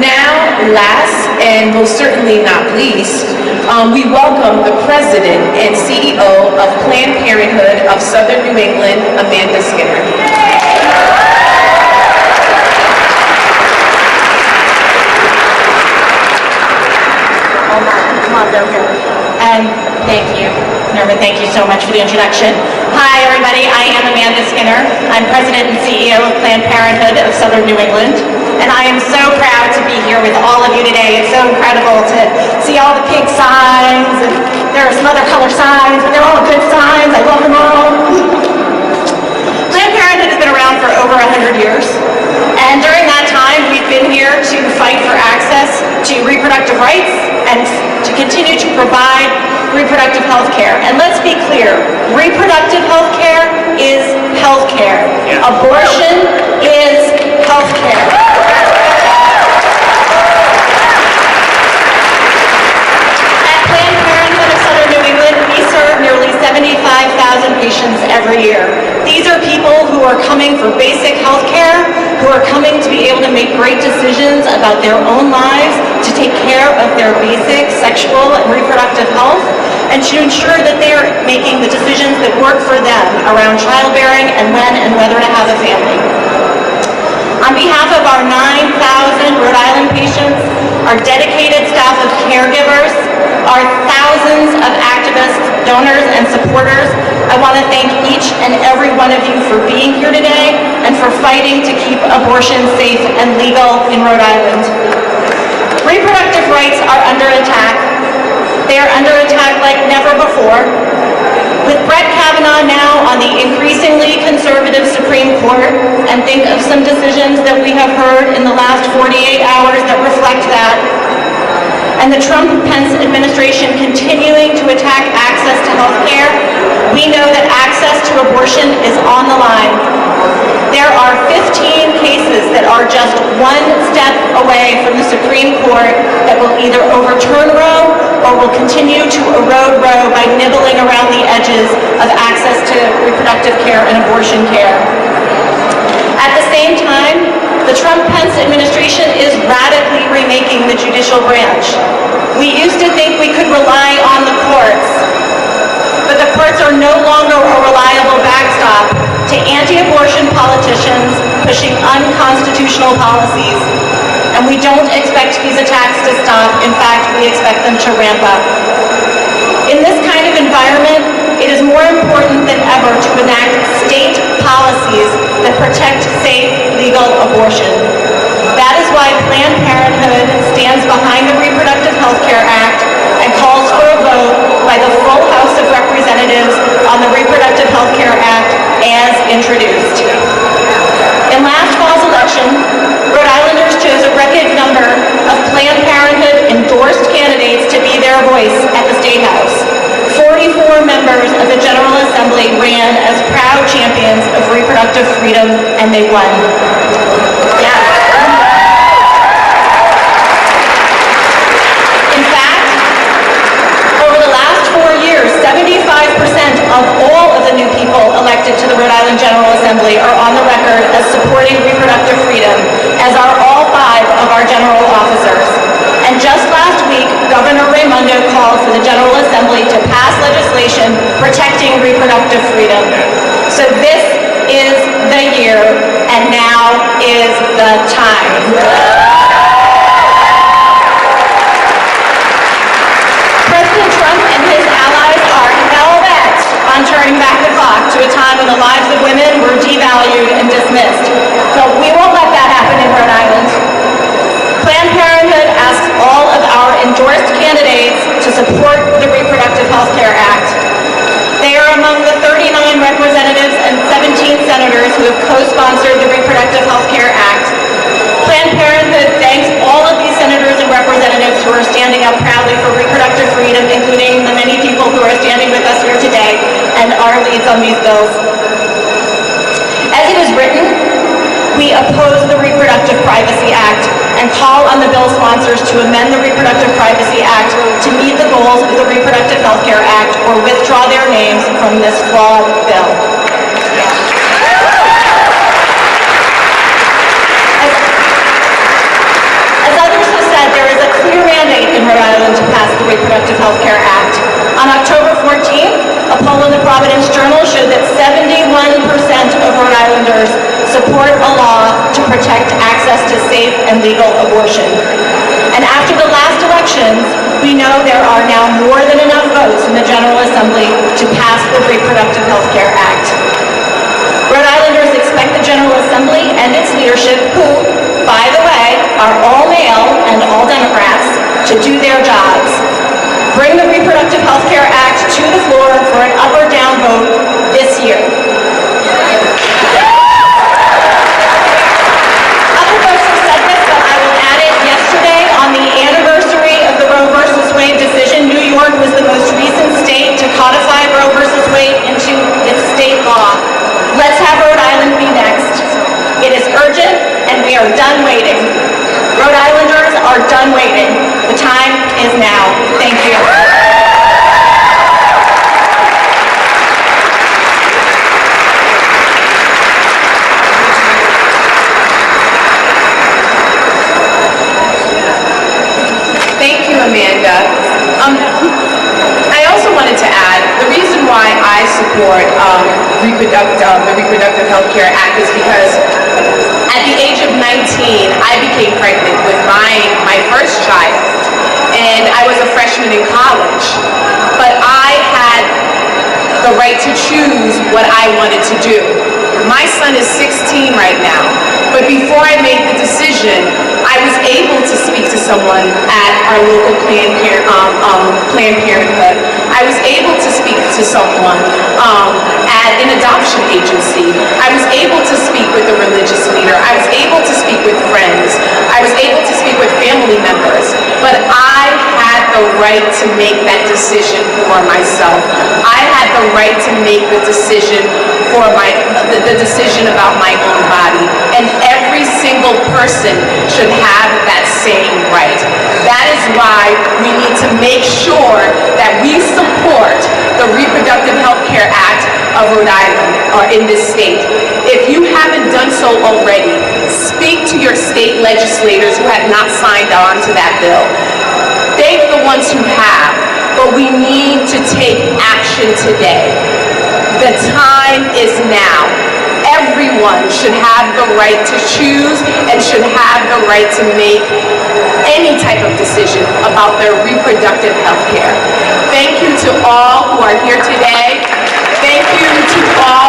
Now, last and most certainly not least, we welcome the President and CEO of Planned Parenthood of Southern New England, Amanda Skinner. Come on down here. And thank you, Nerva, thank you so much for the introduction. Hi, everybody. I am Amanda Skinner. I'm President and CEO of Planned Parenthood of Southern New England. And I am so proud to be here with all of you today. It's so incredible to see all the pink signs, and there are some other color signs, but they're all good signs. I love them all. Planned Parenthood has been around for over 100 years. And during that time, we've been here to fight for access to reproductive rights and to continue to provide reproductive health care. And let's be clear, reproductive health care is health care. Yeah. Abortion is health care. At Planned Parenthood of Southern New England, we serve nearly 75,000 patients every year. These are people who are coming for basic health care, who are coming to be able to make great decisions about their own lives, to take care of their basic sexual and reproductive health, and to ensure that they are making the decisions that work for them around childbearing and when and whether to have a family. On behalf of our 9,000 Rhode Island patients, our dedicated staff of caregivers, our thousands of activists, donors, and supporters, I want to thank each and every one of you for being here today and for fighting to keep abortion safe and legal in Rhode Island. Reproductive rights are under attack. They are under attack like never before. With Brett Kavanaugh now on the increasingly conservative Supreme Court, and think of some decisions that we have heard in the last 48 hours that reflect that, and the Trump-Pence administration continuing to attack access to health care, we know that access to abortion is on the line. There are 15 cases that are just one step away from the Supreme Court that will either overturn Roe or will continue to erode Roe by nibbling around the edges of access to reproductive care and abortion care. At the same time, the Trump-Pence administration is radically remaking the judicial branch. We used to think we could rely on the courts, but the courts are no longer a reliable backstop to anti-abortion politicians pushing unconstitutional policies. And we don't expect these attacks to stop. In fact, we expect them to ramp up. In this kind of environment, it is more important than ever to enact state policies that protect safe, legal abortion. That is why Planned Parenthood stands behind the Reproductive Health Care Act and calls for a vote by the full House of Representatives on the Reproductive Health Care Act as introduced. In last fall's election, Rhode Islanders chose a record number of Planned Parenthood endorsed candidates to be their voice at the State House. 44 members of the General Assembly ran as proud champions of reproductive freedom, and they won. Yeah. In fact, over the last 4 years, 75% of all of the new people elected to the Rhode Island General Assembly are on the record as supporting reproductive freedom, as are all 5 of our general officers. And just last week, Governor Raimondo called for the General Assembly to pass legislation protecting reproductive freedom. So this is the year, and now is the time. President Trump and his allies are hell-bent on turning back the clock to a time when the lives of women were devalued and dismissed. But we won't let that happen in Rhode Island. Planned Parenthood asks all of our endorsed candidates to support the Reproductive Health Care Act. They are among the 39 representatives and 17 senators who have co-sponsored the Reproductive Health Care Act. Planned Parenthood thanks all of these senators and representatives who are standing up proudly for reproductive freedom, including the many people who are standing with us here today and our leads on these bills. As it is written, we oppose the Reproductive Privacy Act and call on the bill sponsors to amend the Reproductive Privacy Act to meet the goals of the Reproductive Health Care Act or withdraw their names from this flawed bill. As Reproductive Health Care Act. On October 14th, a poll in the Providence Journal showed that 71% of Rhode Islanders support a law to protect access to safe and legal abortion. And after the last elections, we know there are now more than enough votes in the General Assembly to pass the Reproductive Health Care Act. Rhode Islanders expect the General Assembly and its leadership, who, by the way, are all male and all Democrats, to do their jobs. Bring the Reproductive Health Care Act to the floor for an up or down vote this year. Other folks have said this, but I will add it. Yesterday, on the anniversary of the Roe versus Wade decision, New York was the most recent state to codify Roe versus Wade into its state law. Let's have Rhode Island be next. It is urgent, and we are done waiting. Rhode Islanders are done waiting. The time is now. Thank you. Thank you, Amanda. I also wanted to add, the reason why I support the Reproductive Health Care Act is because at the age of 19, I became pregnant with my first child, and I was a freshman in college. But I had the right to choose what I wanted to do. My son is 16 right now, but before I made the decision, I was able to speak to someone at our local Planned Parenthood. I was able to speak to someone at an adoption agency. I was able to speak with a religious leader. I was able to speak with friends. I was able to speak with family members. But I had the right to make that decision for myself. I had the right to make the decision for the decision about my own body. And every single person should have that same right. That is why we need to make sure that we support the Reproductive Health Care Act of Rhode Island, or in this state. If you haven't done so already, speak to your state legislators who have not signed on to that bill. Thank the ones who have, but we need to take action today. The time is now. Everyone should have the right to choose and should have the right to make any type of decision about their reproductive health care. Thank you to all who are here today. Thank you to all